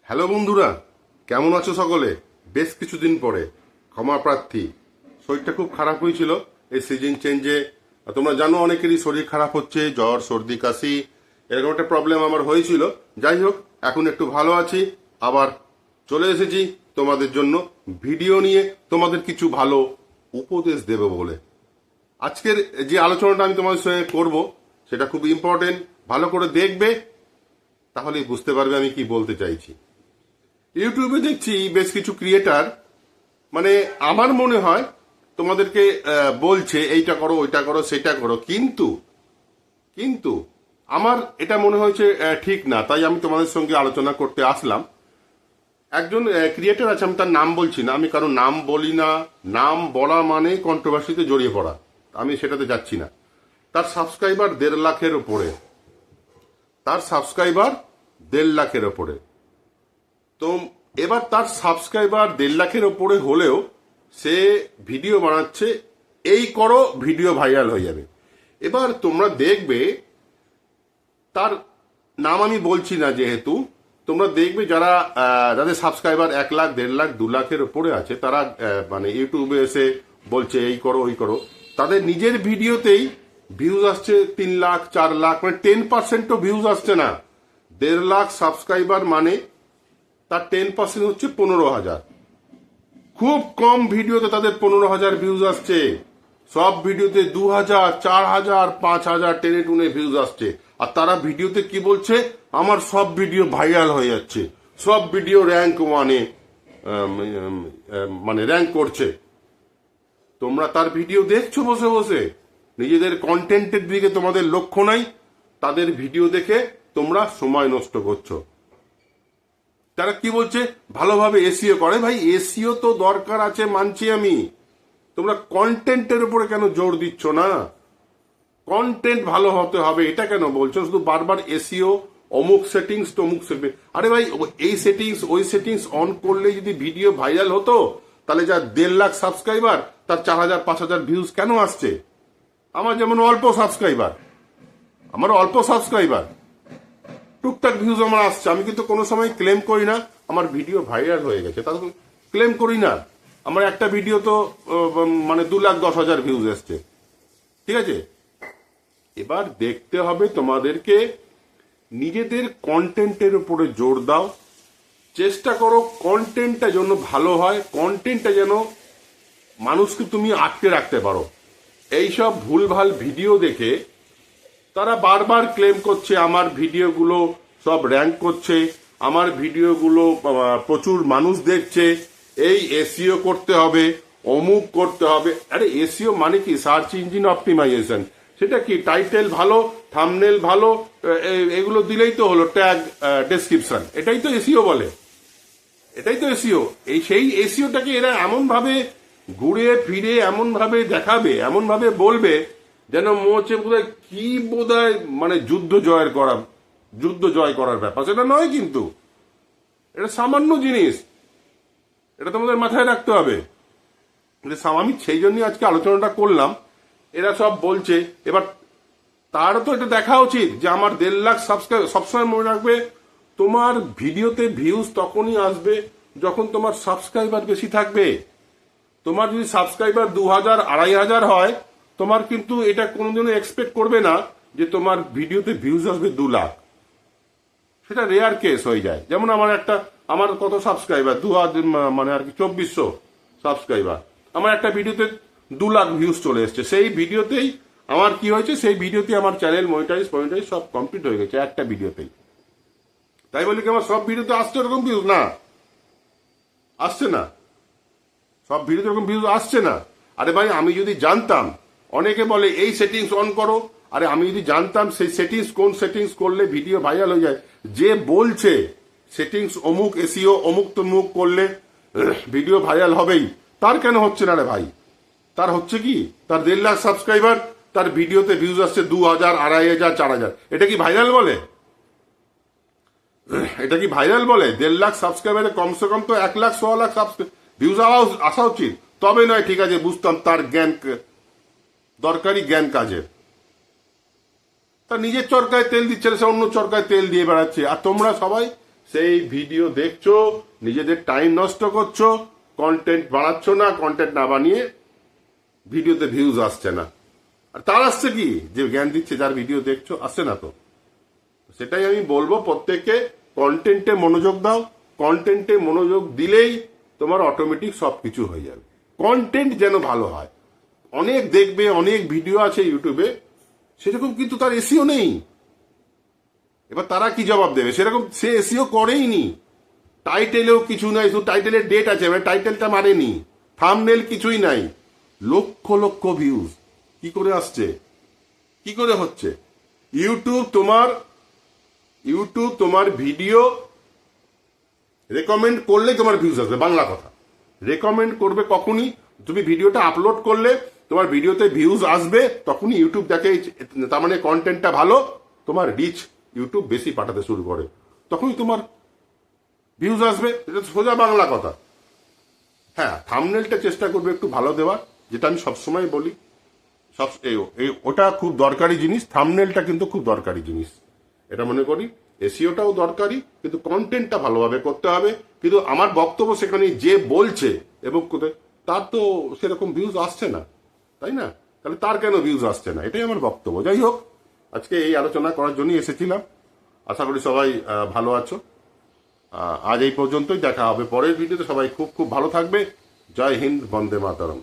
Hello বন্ধুরা, কেমন আছো সকলে? বেশ কিছুদিন পরে ক্ষমা প্রার্থী। শরীরটা খুব খারাপ হয়েছিল এই সিজন চেঞ্জে। তোমরা জানো অনেকেরই শরীর খারাপ হচ্ছে, জ্বর সর্দি কাশি এরকম একটা প্রবলেম আমার হয়েছিল। যাই হোক, এখন একটু ভালো আছি। আবার চলে এসেছি তোমাদের জন্য ভিডিও নিয়ে, তোমাদের কিছু ভালো উপদেশ দেব বলে। আজকের যে আলোচনাটা আমি তোমাদের সঙ্গে করব সেটা খুব ইম্পর্টেন্ট। ভালো করে দেখবে, তাহলেই বুঝতে পারবে আমি কি বলতে চাইছি। ইউটিউবে দেখছি বেশ কিছু ক্রিয়েটার, মানে আমার মনে হয় তোমাদেরকে বলছে এইটা করো ওইটা করো সেটা করো, কিন্তু কিন্তু আমার এটা মনে হয়েছে ঠিক না। তাই আমি তোমাদের সঙ্গে আলোচনা করতে আসলাম। একজন ক্রিয়েটার আছে, আমি তার নাম বলছি না, আমি কারো নাম বলি না। নাম বলা মানে কন্ট্রোভার্সিতে জড়িয়ে পড়া, আমি সেটাতে যাচ্ছি না। তার সাবস্ক্রাইবার 1.5 লাখের ওপরে, তার সাবস্ক্রাইবার 1.5 লাখের ওপরে। তো এবার তার সাবস্ক্রাইবার 1.5 লাখের ওপরে হলেও সে ভিডিও বানাচ্ছে, এই করো ভিডিও ভাইরাল হয়ে যাবে। এবার তোমরা দেখবে, তার নাম আমি বলছি না যেহেতু, তোমরা দেখবে যারা যাদের সাবস্ক্রাইবার 1 লাখ 1.5 লাখ 2 লাখের ওপরে আছে, তারা মানে ইউটিউবে এসে বলছে এই করো ওই করো, তাদের নিজের ভিডিওতেই ভিউজ আসছে 3 লাখ 4 লাখ, মানে 10%ও ভিউজ আসছে না। 1.5 লাখ সাবস্ক্রাইবার মানে তার 10% হচ্ছে 15,000। খুব কম ভিডিওতে তাদের 15,000 ভিউজ আসছে। সব ভিডিওতে 2,000 4,000 5,000 টেনে টুনে ভিউজ আসছে। আর তারা ভিডিওতে কি বলছে, আমার সব ভিডিও ভাইরাল হয়ে যাচ্ছে, সব ভিডিও র্যাঙ্ক ওয়ানে মানে র্যাঙ্ক করছে। তোমরা তার ভিডিও দেখছো বসে বসে, নিজেদের কন্টেন্টের দিকে তোমাদের লক্ষ্য নাই, তাদের ভিডিও দেখে তোমরা সময় নষ্ট করছো। তারা কি বলছে, ভালোভাবে এসইও করে। ভাই এসইও তো দরকার আছে, মানছি আমি। তোমরা কন্টেন্টের উপরে কেন জোর দিচ্ছ না? কন্টেন্ট ভালো হতে হবে এটা কেন বলছো? শুধু বারবার এসইও, অমুক সেটিংস তমুক সেটিংস। আরে ভাই, এই সেটিংস ওই সেটিংস অন করলে যদি ভিডিও ভাইরাল হতো, তাহলে যা 1.5 লাখ সাবস্ক্রাইবার তার 4,000 5,000 ভিউজ কেন আসছে? আমার যেমন অল্প সাবস্ক্রাইবার, টুকটাক ভিউজ আমার আসছে, আমি কিন্তু কোনো সময় ক্লেম করি না আমার ভিডিও ভাইরাল হয়ে গেছে, তা ক্লেম করি না। আমার একটা ভিডিও তো মানে 2,10,000 ভিউজ এসছে, ঠিক আছে। এবার দেখতে হবে তোমাদেরকে, নিজেদের কন্টেন্টের উপরে জোর দাও, চেষ্টা করো কন্টেন্টটা যেন ভালো হয়, কন্টেন্টটা যেন মানুষকে তুমি আটকে রাখতে পারো। এইসব ভুলভাল ভিডিও দেখে তারা বারবার ক্লেম করছে আমার ভিডিওগুলো সব র্যাঙ্ক করছে, আমার ভিডিওগুলো প্রচুর মানুষ দেখছে, এই এসইও করতে হবে, অমুক করতে হবে। আরে এসইও মানে কি? Search engine optimisation. সেটা কি? টাইটেল ভালো, থাম্বনেল ভালো, এগুলো দিলেই তো হলো, ট্যাগ, ডেসক্রিপশন, এটাই তো এসইও বলে, এটাই তো এসইও। এই সেই এসইওটাকে এরা এমন ভাবে ঘুরে ফিরে এমন ভাবে দেখাবে, এমন ভাবে বলবে যেন মোচে বোধহয় কি বোধহয় মানে যুদ্ধ জয় করার ব্যাপার। সেটা নয়, কিন্তু এটা সামান্য জিনিস, এটা তোমাদের মাথায় রাখতে হবে। আমি সেই জন্যই আজকে আলোচনাটা করলাম। এরা সব বলছে, এবার তারও তো এটা দেখা উচিত যে আমার 1.5 লাখ সাবস্ক্রাইব। সবসময় মনে রাখবে, তোমার ভিডিওতে ভিউজ তখনই আসবে যখন তোমার সাবস্ক্রাইবার বেশি থাকবে। তোমার যদি সাবস্ক্রাইবার 2,000 2,500 হয়, তোমার কিন্তু এটা কোনোদিনও এক্সপেক্ট করবে না যে তোমার ভিডিওতে ভিউজ আসবে 2 লাখ। সেটা রেয়ার কেস হয়ে যায়। যেমন আমার কত সাবস্ক্রাইবার, 2,000 মানে আর কি 2,400 সাবস্ক্রাইবার। আমার একটা ভিডিওতে 2 লাখ ভিউজ চলে এসছে। সেই ভিডিওতেই আমার কি হয়েছে, সেই ভিডিওতে আমার চ্যানেল মনিটাইজ সব কমপ্লিট হয়ে গেছে একটা ভিডিওতেই। তাই বলি কি আমার সব ভিডিওতে আসছে এরকম ভিউজ? না, আসছে না, সব ভিডিওতে এরকম ভিউজ আসছে না। আরে ভাই, আমি যদি জানতাম, অনেকে বলে এই সেটিংস অন করো, আরে আমি যদি জানতাম সেই সেটিংস কোন সেটিংস করলে ভিডিও ভাইরাল হয়ে যায়, যে বলছে সেটিংস অমুক এসইও অমুক তমুক করলে ভিডিও ভাইরাল হবেই, তার কেন হচ্ছে না রে ভাই? তার হচ্ছে কি? তার 1.5 লাখ সাবস্ক্রাইবার, তার ভিডিওতে ভিউজ আসছে 2,000 2,500 4,000। এটা কি ভাইরাল বলে? এটা কি ভাইরাল বলে? 1.5 লাখ সাবস্ক্রাইবারে কমসে কম তো 1 লাখ 1.5 লাখ ভিউজ আসা উচিত, তবে নয় ঠিক আছে বুঝতাম তার জ্ঞান, দরকারি জ্ঞান কাজের। তার নিজের চরকায় তেল দিচ্ছে, সে অন্য চরকায় তেল দিয়ে বেড়াচ্ছে। আর তোমরা সবাই সেই ভিডিও দেখছো, নিজেদের টাইম নষ্ট করছো, কন্টেন্ট বানাচ্ছ না, কন্টেন্ট না বানিয়ে ভিডিওতে ভিউজ আসছে না। আর তার আসছে কি, যে জ্ঞান দিচ্ছে যার ভিডিও দেখছো, আসছে না তো। সেটাই আমি বলবো, প্রত্যেককে কন্টেন্টে মনোযোগ দাও। কন্টেন্টে মনোযোগ দিলেই তোমার অটোমেটিক সবকিছু হয়ে যাবে। কন্টেন্ট যেন ভালো হয়। অনেক দেখবে, অনেক ভিডিও আছে ইউটিউবে, সেরকম কিন্তু তার এসিও নেই। এবার তারা কি জবাব দেবে? সেরকম সে এসিও করেইনি, টাইটেলেও কিছু নাই, শুধু টাইটেলের ডেট আছে, মানে টাইটেলটা মারেনি, থাম্বনেল কিছুই নাই, লক্ষ লক্ষ ভিউজ কি করে আসছে, কি করে হচ্ছে? ইউটিউব তোমার ভিডিও রেকমেন্ড করলে তোমার ভিউজ আসবে। বাংলা কথা, রেকমেন্ড করবে কখনই তুমি ভিডিওটা আপলোড করলে তোমার ভিডিওতে ভিউজ আসবে, তখনই ইউটিউব দেখে, তার মানে কন্টেন্টটা ভালো, তোমার রিচ ইউটিউব বেশি পাঠাতে শুরু করে, তখনই তোমার ভিউজ আসবে। এটা সোজা বাংলা কথা। হ্যাঁ, থাম্বনেলটা চেষ্টা করবে একটু ভালো দেওয়ার, যেটা আমি সবসময় বলি, ওটা খুব দরকারি জিনিস। থাম্বনেলটা কিন্তু খুব দরকারি জিনিস, এটা মনে করি। এসিওটাও দরকারি, কিন্তু কন্টেন্টটা ভালোভাবে করতে হবে। কিন্তু আমার বক্তব্য সেখানে যে বলছে এবং তার তো সেরকম ভিউজ আসছে না, তাই না? তাহলে তার কেন ভিউজ আসছে না, এটাই আমার বক্তব্য। যাই হোক, আজকে এই আলোচনা করার জন্যই এসেছিলাম। আশা করি সবাই ভালো আছো। আজ এই পর্যন্তই, দেখা হবে পরের ভিডিওতে। সবাই খুব খুব ভালো থাকবে। জয় হিন্দ, বন্দে মাতরম।